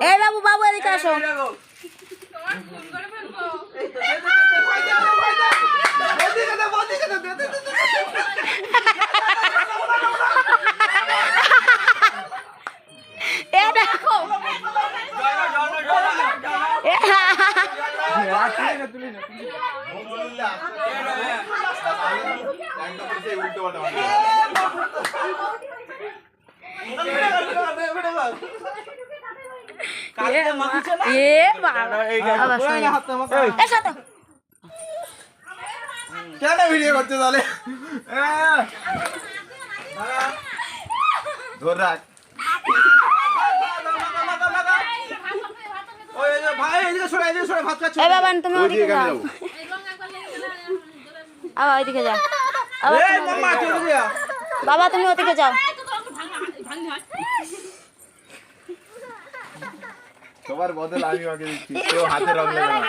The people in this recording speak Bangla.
এই বাবু বাবু এদিকে আসো। কেন ভিডিও করছে তাহলে? ধর রাখ। ভাই এদিকে সরে, এদিকে সরে, ভাত খাচ্ছ। এই বাবা তুমি ওদিকে যাও। আবার ওইদিকে যাও। এই মাম্মা চলে যা। বাবা তুমি ওদিকে যাও। সবার বদল আমি আগে দিচ্ছি, কেউ হাতে রং লাগানো।